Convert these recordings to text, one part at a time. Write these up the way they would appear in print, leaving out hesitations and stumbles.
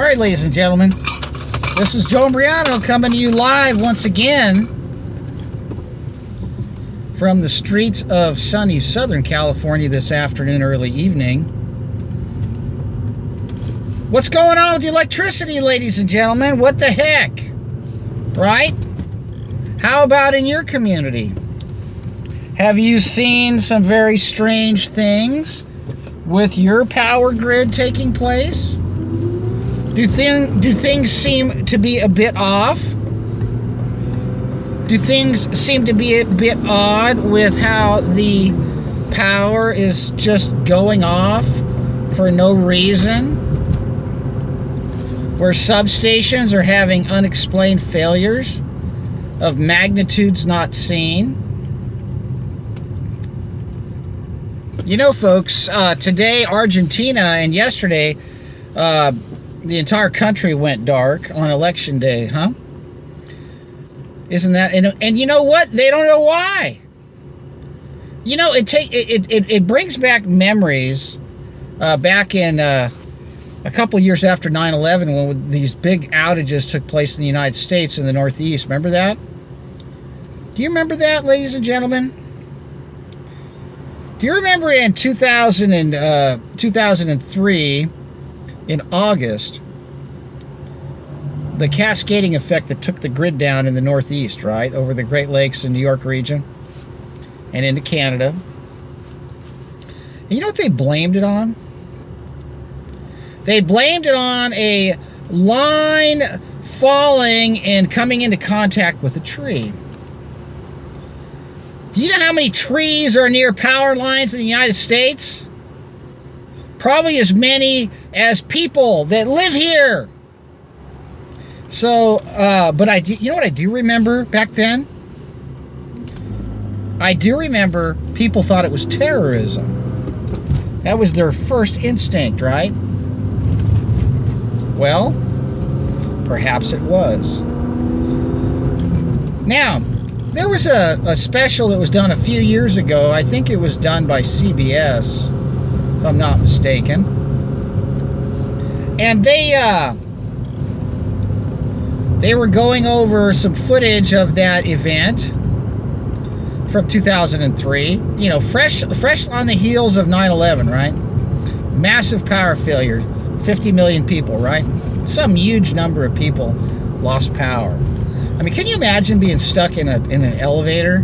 All right, ladies and gentlemen, this is Joe Imbriano coming to you live once again from the streets of sunny Southern California this afternoon, early evening. What's going on with the electricity, ladies and gentlemen? What the heck? Right? How about in your community? Have you seen some very strange things with your power grid taking place? Do things seem to be a bit off? Do things seem to be a bit odd with how the power is just going off for no reason? Where substations are having unexplained failures of magnitudes not seen? You know, folks, today Argentina and yesterday the entire country went dark on election day, huh? Isn't that? And you know what? They don't know why. You know, it brings back memories back in a couple years after 9/11 when these big outages took place in the United States in the Northeast. Remember that? Do you remember that, ladies and gentlemen? Do you remember in 2003, in August, the cascading effect that took the grid down in the Northeast, right? Over the Great Lakes and New York region and into Canada. And you know what they blamed it on? They blamed it on a line falling and coming into contact with a tree. Do you know how many trees are near power lines in the United States? Probably as many as people that live here. So, but you know what I do remember back then? I do remember people thought it was terrorism. That was their first instinct, right? Well, perhaps it was. Now, there was a special that was done a few years ago. I think it was done by CBS, if I'm not mistaken. And they were going over some footage of that event from 2003. You know, fresh on the heels of 9/11, right? Massive power failure, 50 million people, right? Some huge number of people lost power. I mean, can you imagine being stuck in an elevator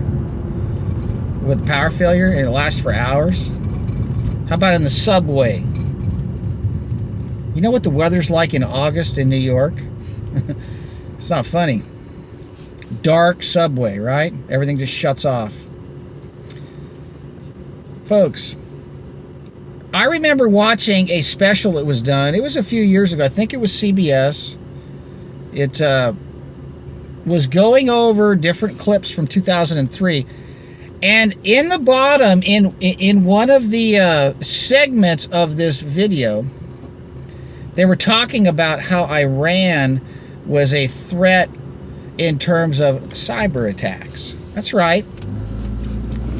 with power failure and it lasts for hours? How about in the subway? You know what the weather's like in August in New York? It's not funny. Dark subway, right? Everything just shuts off. Folks, I remember watching a special that was done. It was a few years ago. I think it was CBS. It was going over different clips from 2003. And in the bottom, in one of the segments of this video, they were talking about how Iran was a threat in terms of cyber attacks. That's right.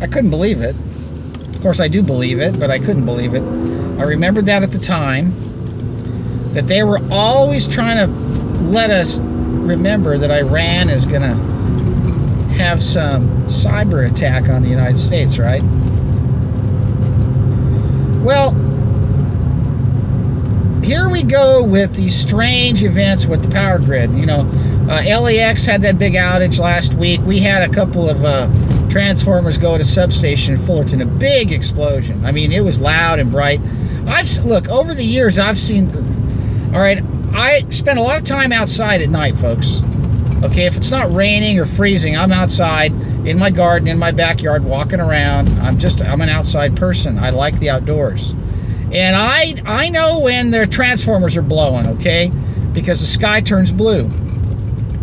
I couldn't believe it. Of course, I do believe it, but I couldn't believe it. I remembered that at the time, that they were always trying to let us remember that Iran is going to have some cyber attack on the United States, right? Well, here we go with these strange events with the power grid. You know, LAX had that big outage last week. We had a couple of transformers go to substation in Fullerton, a big explosion. I mean, it was loud and bright. Look, over the years, I've seen, all right, I spend a lot of time outside at night, folks. Okay, if it's not raining or freezing, I'm outside in my garden, in my backyard, walking around. I'm an outside person. I like the outdoors. And I know when the transformers are blowing, okay? Because the sky turns blue.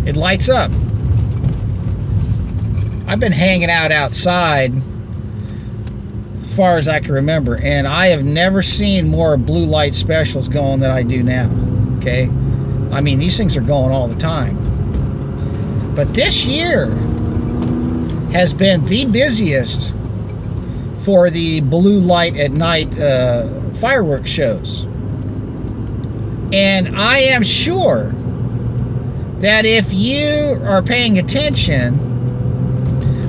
It lights up. I've been hanging out outside as far as I can remember, and I have never seen more blue light specials going than I do now, okay? I mean, these things are going all the time. But this year has been the busiest for the blue light at night fireworks shows. And I am sure that if you are paying attention,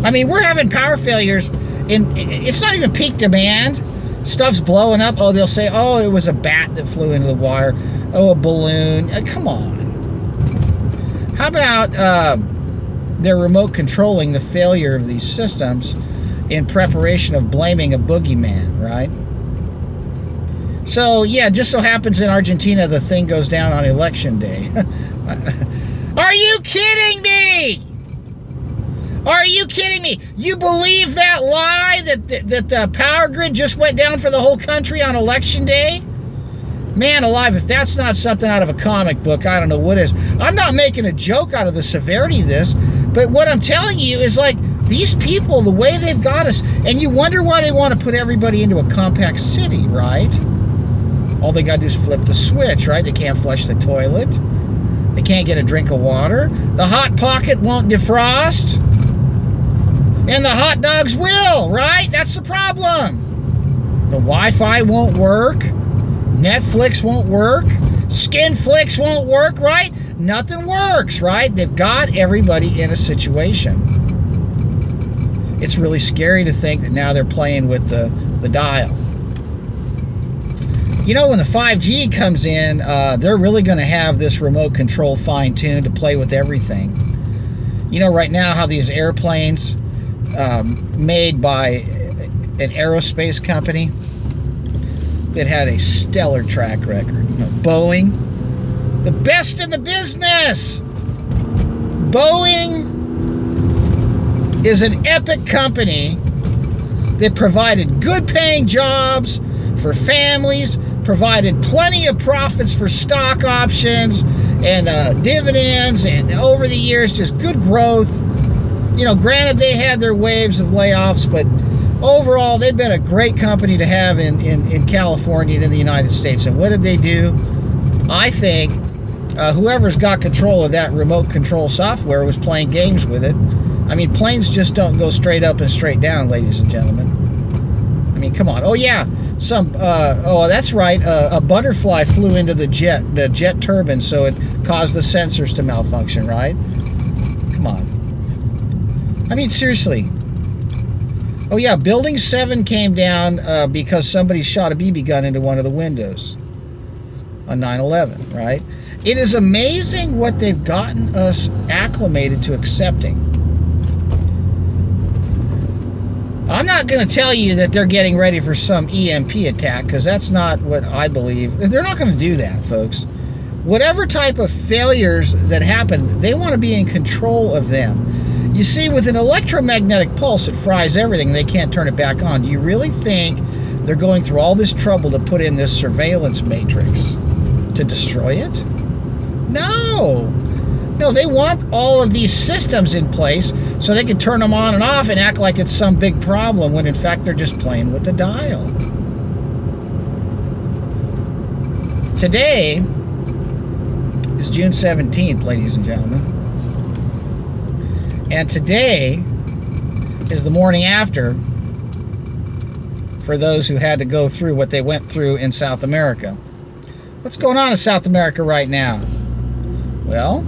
I mean, we're having power failures, and it's not even peak demand. Stuff's blowing up. Oh, they'll say, oh, it was a bat that flew into the wire. Oh, a balloon. Come on. How about they're remote controlling the failure of these systems in preparation of blaming a boogeyman, right? So, yeah, just so happens in Argentina the thing goes down on election day. Are you kidding me? Are you kidding me? You believe that lie that the power grid just went down for the whole country on election day? Man alive, if that's not something out of a comic book, I don't know what is. I'm not making a joke out of the severity of this, but what I'm telling you is, like, these people, the way they've got us, and you wonder why they want to put everybody into a compact city, right? All they got to do is flip the switch, right? They can't flush the toilet. They can't get a drink of water. The Hot Pocket won't defrost. And the hot dogs will, right? That's the problem. The Wi-Fi won't work. Netflix won't work. Skinflix won't work, right? Nothing works, right? They've got everybody in a situation. It's really scary to think that now they're playing with the dial. You know, when the 5G comes in, they're really going to have this remote control fine-tuned to play with everything. You know, right now how these airplanes made by an aerospace company that had a stellar track record. You know, Boeing, the best in the business. Boeing is an epic company that provided good paying jobs for families, provided plenty of profits for stock options and dividends, and over the years just good growth. You know, granted they had their waves of layoffs, but overall they've been a great company to have in California and in the United States. And what did they do? I think whoever's got control of that remote control software was playing games with it. I mean, planes just don't go straight up and straight down, ladies and gentlemen. I mean, come on. Oh yeah, oh, that's right, a butterfly flew into the jet turbine, so it caused the sensors to malfunction, right? Come on. I mean, seriously. Oh yeah, Building 7 came down because somebody shot a BB gun into one of the windows on 9/11, right? It is amazing what they've gotten us acclimated to accepting. I'm not going to tell you that they're getting ready for some EMP attack, because that's not what I believe. They're not going to do that, folks. Whatever type of failures that happen, they want to be in control of them. You see, with an electromagnetic pulse, it fries everything. They can't turn it back on. Do you really think they're going through all this trouble to put in this surveillance matrix to destroy it? No. No, they want all of these systems in place so they can turn them on and off and act like it's some big problem, when in fact they're just playing with the dial. Today is June 17th, ladies and gentlemen. And today is the morning after for those who had to go through what they went through in South America. What's going on in South America right now? Well,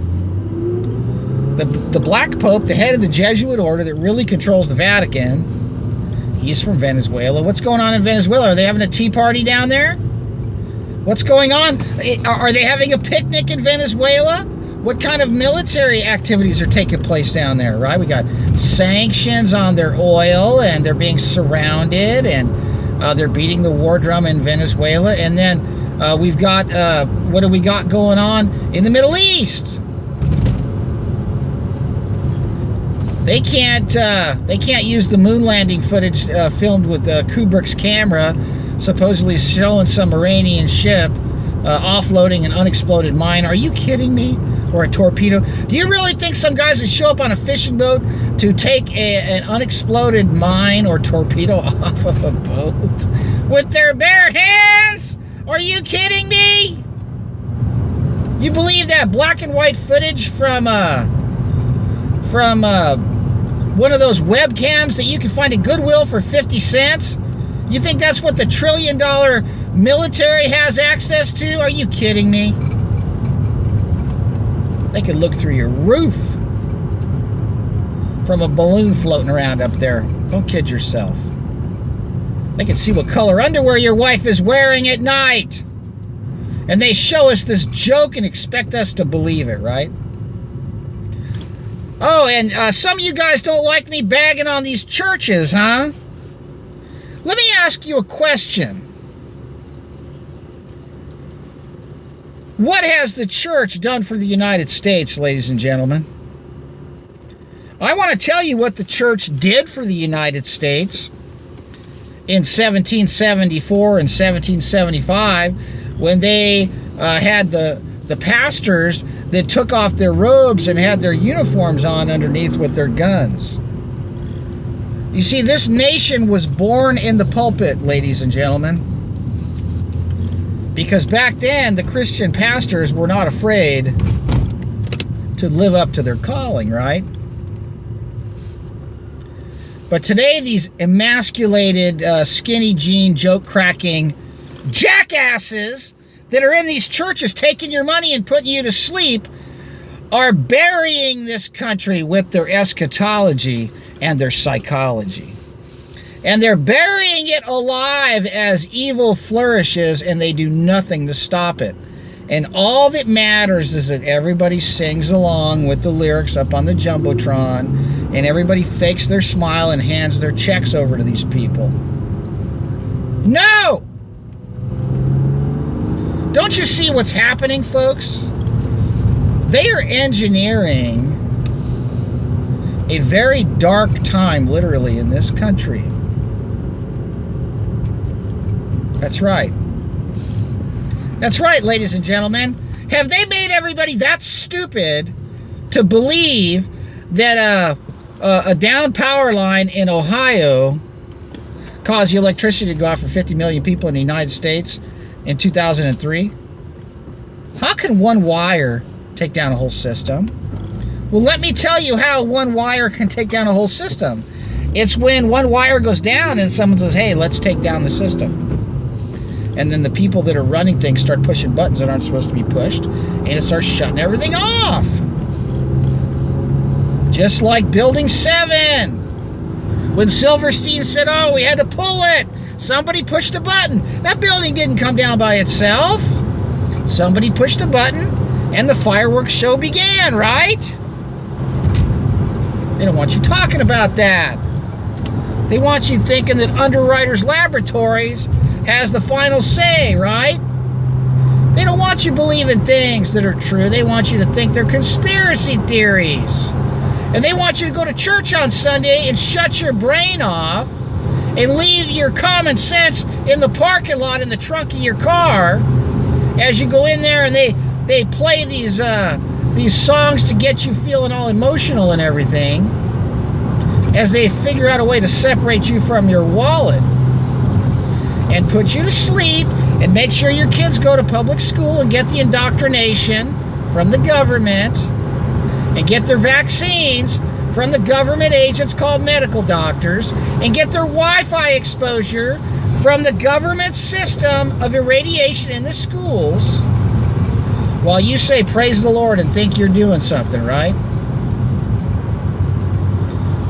the Black Pope, the head of the Jesuit order that really controls the Vatican, he's from Venezuela. What's going on in Venezuela? Are they having a tea party down there? What's going on? Are they having a picnic in Venezuela? What kind of military activities are taking place down there, right? We got sanctions on their oil, and they're being surrounded, and they're beating the war drum in Venezuela. And then we've got, what do we got going on in the Middle East? They can't use the moon landing footage filmed with Kubrick's camera, supposedly showing some Iranian ship offloading an unexploded mine. Are you kidding me? Or a torpedo? Do you really think some guys would show up on a fishing boat to take an unexploded mine or torpedo off of a boat with their bare hands? Are you kidding me? You believe that black and white footage from one of those webcams that you can find at Goodwill for 50 cents? You think that's what the $1 trillion military has access to? Are you kidding me? They could look through your roof from a balloon floating around up there. Don't kid yourself. They can see what color underwear your wife is wearing at night. And they show us this joke and expect us to believe it, right? Oh, and some of you guys don't like me bagging on these churches, huh? Let me ask you a question. What has the church done for the United States, ladies and gentlemen? I want to tell you what the church did for the United States in 1774 and 1775 when they had the pastors that took off their robes and had their uniforms on underneath with their guns. You see, this nation was born in the pulpit, ladies and gentlemen. Because back then, the Christian pastors were not afraid to live up to their calling, right? But today, these emasculated, skinny jean, joke-cracking jackasses that are in these churches taking your money and putting you to sleep are burying this country with their eschatology and their psychology. And they're burying it alive as evil flourishes, and they do nothing to stop it. And all that matters is that everybody sings along with the lyrics up on the Jumbotron, and everybody fakes their smile and hands their checks over to these people. No! Don't you see what's happening, folks? They are engineering a very dark time, literally, in this country. That's right. That's right, ladies and gentlemen. Have they made everybody that stupid to believe that a down power line in Ohio caused the electricity to go out for 50 million people in the United States in 2003? How can one wire take down a whole system? Well, let me tell you how one wire can take down a whole system. It's when one wire goes down and someone says, hey, let's take down the system. And then the people that are running things start pushing buttons that aren't supposed to be pushed, and it starts shutting everything off. Just like Building 7. When Silverstein said, oh, we had to pull it. Somebody pushed a button. That building didn't come down by itself. Somebody pushed a button, and the fireworks show began, right? They don't want you talking about that. They want you thinking that Underwriters Laboratories has the final say, right? They don't want you believing things that are true. They want you to think they're conspiracy theories. And they want you to go to church on Sunday and shut your brain off and leave your common sense in the parking lot in the trunk of your car as you go in there, and they play these songs to get you feeling all emotional and everything as they figure out a way to separate you from your wallet and put you to sleep and make sure your kids go to public school and get the indoctrination from the government and get their vaccines from the government agents called medical doctors and get their Wi-Fi exposure from the government system of irradiation in the schools while you say praise the Lord and think you're doing something, right?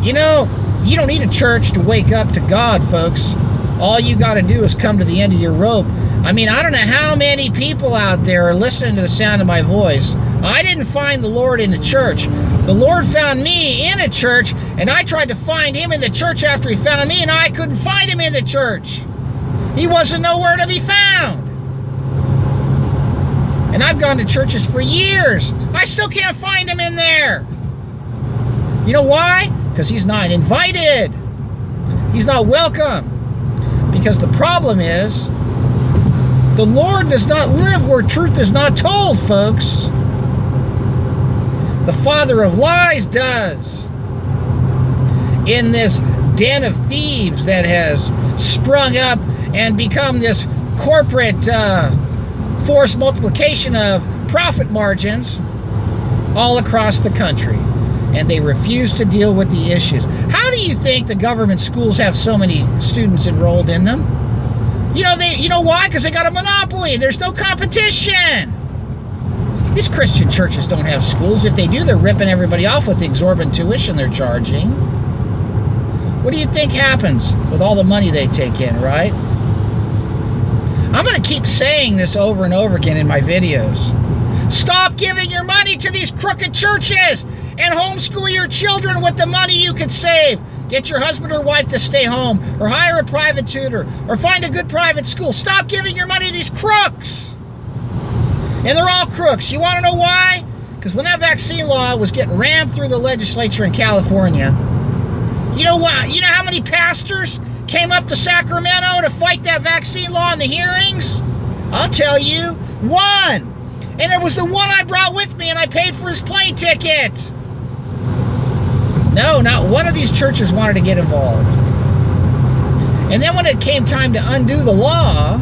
You know, you don't need a church to wake up to God, folks. All you got to do is come to the end of your rope. I mean, I don't know how many people out there are listening to the sound of my voice. I didn't find the Lord in the church. The Lord found me in a church, and I tried to find him in the church after he found me, and I couldn't find him in the church. He wasn't nowhere to be found. And I've gone to churches for years. I still can't find him in there. You know why? Because he's not invited. He's not welcome. Because the problem is, the Lord does not live where truth is not told, folks. The father of lies does. In this den of thieves that has sprung up and become this corporate force multiplication of profit margins all across the country. And they refuse to deal with the issues. How do you think the government schools have so many students enrolled in them? You know why? Because they got a monopoly. There's no competition. These Christian churches don't have schools. If they do, they're ripping everybody off with the exorbitant tuition they're charging. What do you think happens with all the money they take in, right? I'm going to keep saying this over and over again in my videos. Stop giving your money to these crooked churches and homeschool your children with the money you could save. Get your husband or wife to stay home, or hire a private tutor, or find a good private school. Stop giving your money to these crooks. And they're all crooks. You want to know why? Because when that vaccine law was getting rammed through the legislature in California, you know what? You know how many pastors came up to Sacramento to fight that vaccine law in the hearings? I'll tell you, one. And it was the one I brought with me, and I paid for his plane ticket. No, not one of these churches wanted to get involved. And then when it came time to undo the law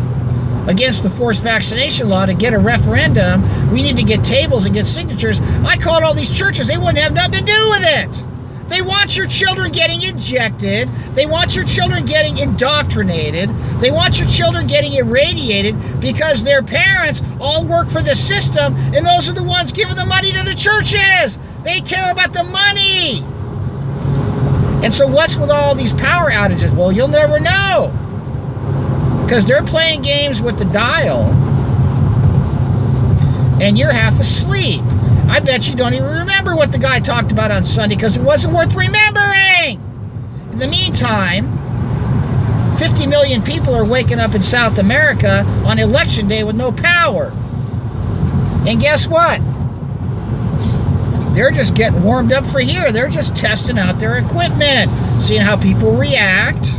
against the forced vaccination law to get a referendum, we need to get tables and get signatures. I called all these churches. They wouldn't have nothing to do with it. They want your children getting injected. They want your children getting indoctrinated. They want your children getting irradiated because their parents all work for the system, and those are the ones giving the money to the churches. They care about the money. And so what's with all these power outages? Well, you'll never know, because they're playing games with the dial, and you're half asleep. I bet you don't even remember what the guy talked about on Sunday because it wasn't worth remembering. In the meantime, 50 million people are waking up in South America on election day with no power. And guess what? They're just getting warmed up for here. They're just testing out their equipment, seeing how people react.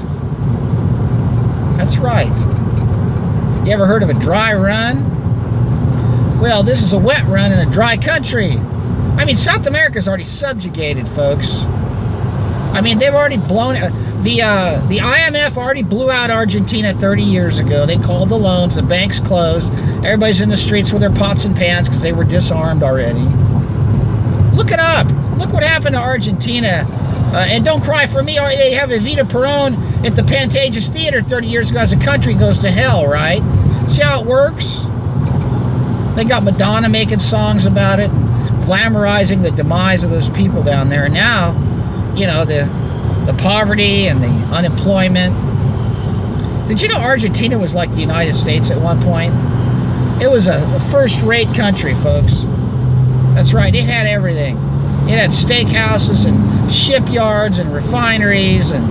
That's right. You ever heard of a dry run? Well, this is a wet run in a dry country. I mean, South America's already subjugated, folks. I mean, they've already blown the IMF already blew out Argentina 30 years ago. They called the loans, the banks closed. Everybody's in the streets with their pots and pans because they were disarmed already. Look it up. Look what happened to Argentina. And don't cry for me. They have Evita Peron at the Pantages Theater 30 years ago as the country goes to hell, right? See how it works? They got Madonna making songs about it, glamorizing the demise of those people down there. And now, you know, the poverty and the unemployment. Did you know Argentina was like the United States at one point? It was a first-rate country, folks. That's right, it had everything. It had steakhouses and shipyards and refineries and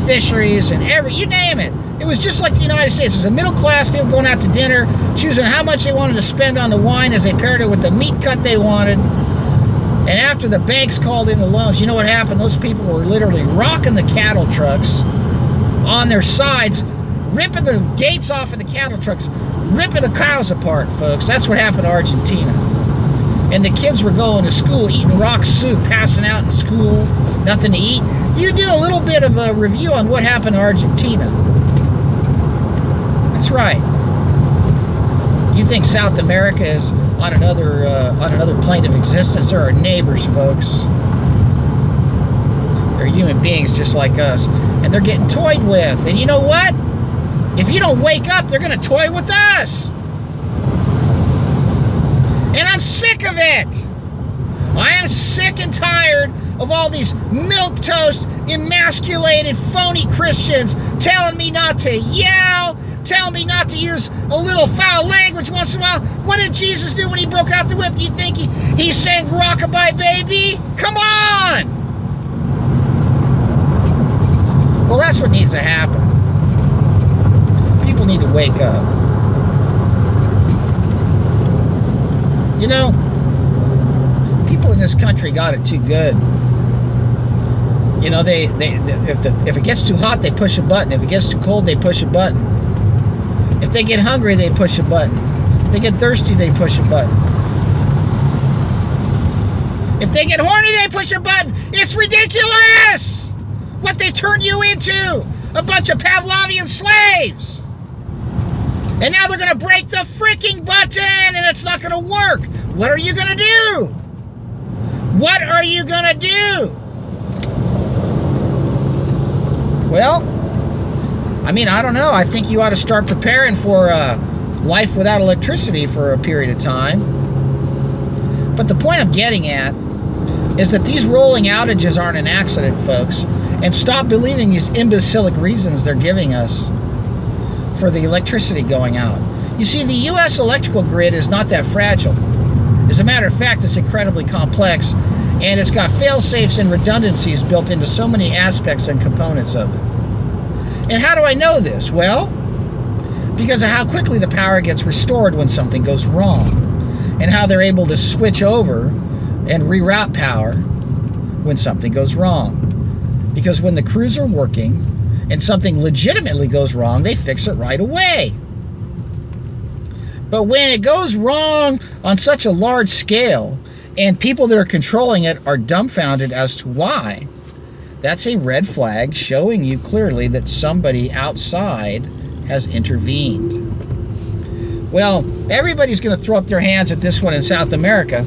fisheries and you name it. It was just like the United States. It was a middle class, people going out to dinner, choosing how much they wanted to spend on the wine as they paired it with the meat cut they wanted. And after the banks called in the loans, you know what happened? Those people were literally rocking the cattle trucks on their sides, ripping the gates off of the cattle trucks, ripping the cows apart, folks. That's what happened to Argentina. And the kids were going to school, eating rock soup, passing out in school, nothing to eat. You do a little bit of a review on what happened to Argentina. That's right. You think South America is on another plane of existence? They're our neighbors, folks. They're human beings just like us. And they're getting toyed with. And you know what? If you don't wake up, they're going to toy with us. And I'm sick of it. I am sick and tired of all these milquetoast, emasculated, phony Christians telling me not to yell, telling me not to use a little foul language once in a while. What did Jesus do when he broke out the whip? Do you think he sang Rockabye Baby? Come on! Well, that's what needs to happen. People need to wake up. You know, people in this country got it too good. You know, if it gets too hot, they push a button. If it gets too cold, they push a button. If they get hungry, they push a button. If they get thirsty, they push a button. If they get horny, they push a button. It's ridiculous what they've turned you into. A bunch of Pavlovian slaves. And now they're going to break the freaking button and it's not going to work. What are you going to do? What are you going to do? Well, I mean, I don't know. I think you ought to start preparing for life without electricity for a period of time. But the point I'm getting at is that these rolling outages aren't an accident, folks. And stop believing these imbecilic reasons they're giving us for the electricity going out. You see, the U.S. electrical grid is not that fragile. As a matter of fact, it's incredibly complex, and it's got fail-safes and redundancies built into so many aspects and components of it. And how do I know this? Well, because of how quickly the power gets restored when something goes wrong, and how they're able to switch over and reroute power when something goes wrong. Because when the crews are working and something legitimately goes wrong, they fix it right away. But when it goes wrong on such a large scale and people that are controlling it are dumbfounded as to why, that's a red flag showing you clearly that somebody outside has intervened. Well, everybody's going to throw up their hands at this one in South America.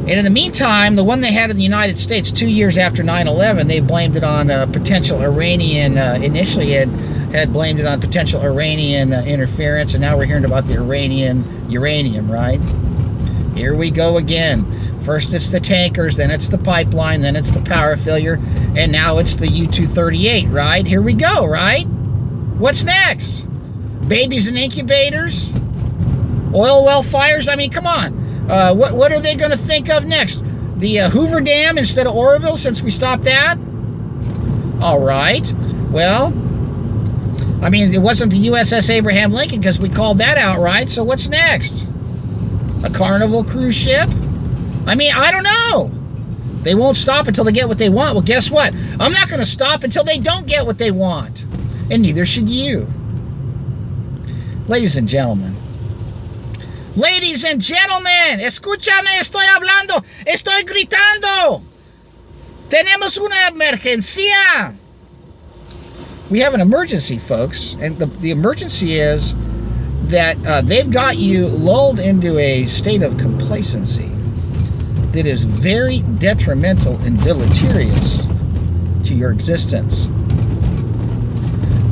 And in the meantime, the one they had in the United States 2 years after 9/11, they blamed it on potential Iranian, initially had blamed it on potential Iranian interference, and now we're hearing about the Iranian uranium, right? Here we go again. First it's the tankers, then it's the pipeline, then it's the power failure, and now it's the U-238, right? Here we go, right? What's next? Babies in incubators? Oil well fires? I mean, come on. What are they going to think of next? The Hoover Dam instead of Oroville, since we stopped that? All right. Well, I mean, it wasn't the USS Abraham Lincoln because we called that out, right? So what's next? A Carnival cruise ship? I mean, I don't know. They won't stop until they get what they want. Well, guess what? I'm not going to stop until they don't get what they want. And neither should you. Ladies and gentlemen. Ladies and gentlemen, escúchame, estoy hablando, estoy gritando. Tenemos una emergencia. We have an emergency, folks, and the emergency is that they've got you lulled into a state of complacency that is very detrimental and deleterious to your existence.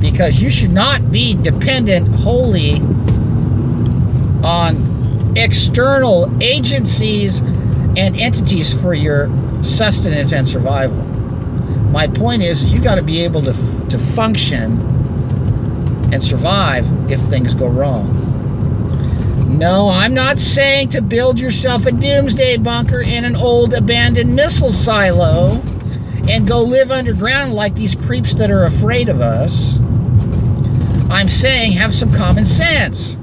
Because you should not be dependent wholly on external agencies and entities for your sustenance and survival. My point is you got to be able to function and survive if things go wrong. No, I'm not saying to build yourself a doomsday bunker in an old abandoned missile silo and go live underground like these creeps that are afraid of us. I'm saying have some common sense.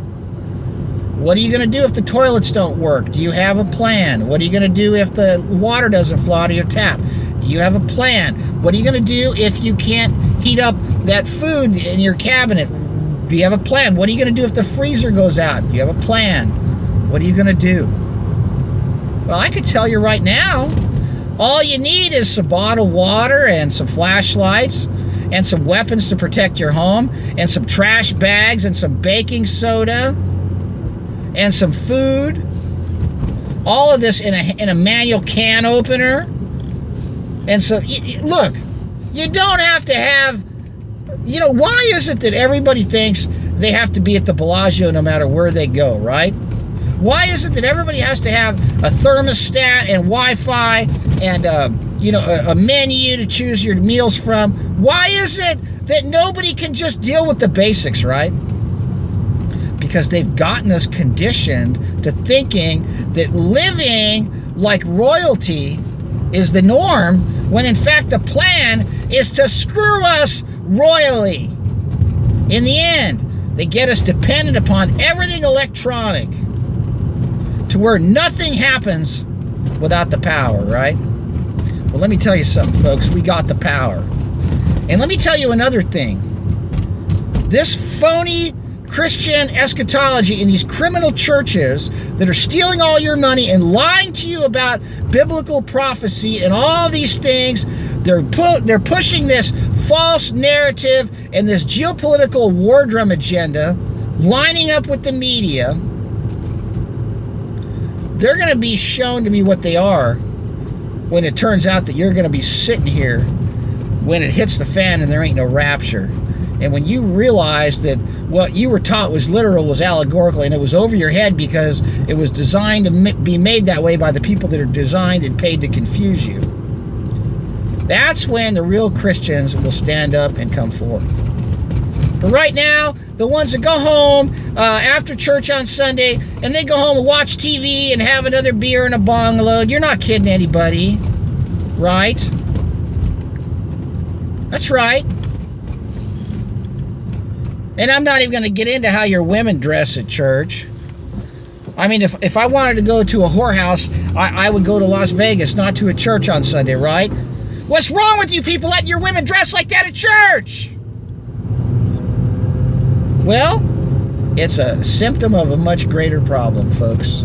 What are you going to do if the toilets don't work? Do you have a plan? What are you going to do if the water doesn't flow out of your tap? Do you have a plan? What are you going to do if you can't heat up that food in your cabinet? Do you have a plan? What are you going to do if the freezer goes out? Do you have a plan? What are you going to do? Well, I could tell you right now, all you need is some bottled water and some flashlights and some weapons to protect your home and some trash bags and some baking soda and some food. All of this in a manual can opener. And so, look, you don't have to have, you know, why is it that everybody thinks they have to be at the Bellagio no matter where they go, right? Why is it that everybody has to have a thermostat and Wi-Fi and, a menu to choose your meals from? Why is it that nobody can just deal with the basics, right? Because they've gotten us conditioned to thinking that living like royalty is the norm, when in fact the plan is to screw us royally. In the end, they get us dependent upon everything electronic to where nothing happens without the power, right? Well, let me tell you something, folks. We got the power. And let me tell you another thing. This phony Christian eschatology in these criminal churches that are stealing all your money and lying to you about biblical prophecy and all these things, they're pushing this false narrative and this geopolitical war drum agenda, lining up with the media. They're going to be shown to be what they are when it turns out that you're going to be sitting here when it hits the fan and there ain't no rapture. And when you realize that what you were taught was literal, was allegorical, and it was over your head because it was designed to be made that way by the people that are designed and paid to confuse you, that's when the real Christians will stand up and come forth. But right now, the ones that go home after church on Sunday, and they go home and watch TV and have another beer and a bong load, you're not kidding anybody, right? That's right. And I'm not even going to get into how your women dress at church. I mean, if I wanted to go to a whorehouse, I would go to Las Vegas, not to a church on Sunday, right? What's wrong with you people letting your women dress like that at church? Well, it's a symptom of a much greater problem, folks.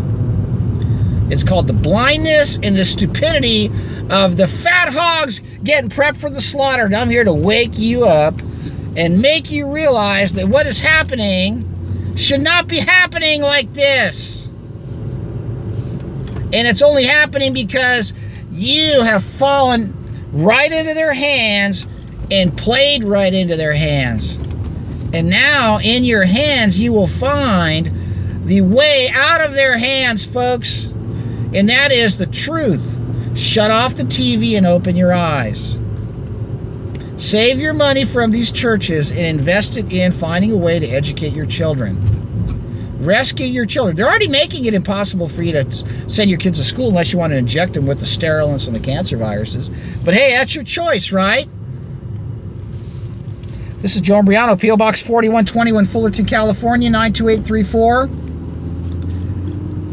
It's called the blindness and the stupidity of the fat hogs getting prepped for the slaughter. And I'm here to wake you up and make you realize that what is happening should not be happening like this. And it's only happening because you have fallen right into their hands and played right into their hands. And now in your hands you will find the way out of their hands, folks. And that is the truth. Shut off the TV and open your eyes. Save your money from these churches and invest it in finding a way to educate your children. Rescue your children. They're already making it impossible for you to send your kids to school unless you want to inject them with the sterilants and the cancer viruses. But hey, that's your choice, right? This is Joe Imbriano, P.O. Box 4121, Fullerton, California, 92834.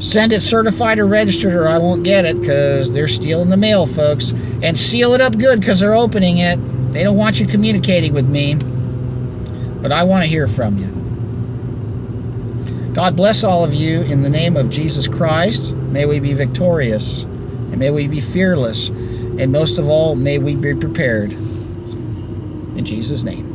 Send it certified or registered or I won't get it because they're stealing the mail, folks. And seal it up good because they're opening it. They don't want you communicating with me. But I want to hear from you. God bless all of you in the name of Jesus Christ. May we be victorious. And may we be fearless. And most of all, may we be prepared. In Jesus' name.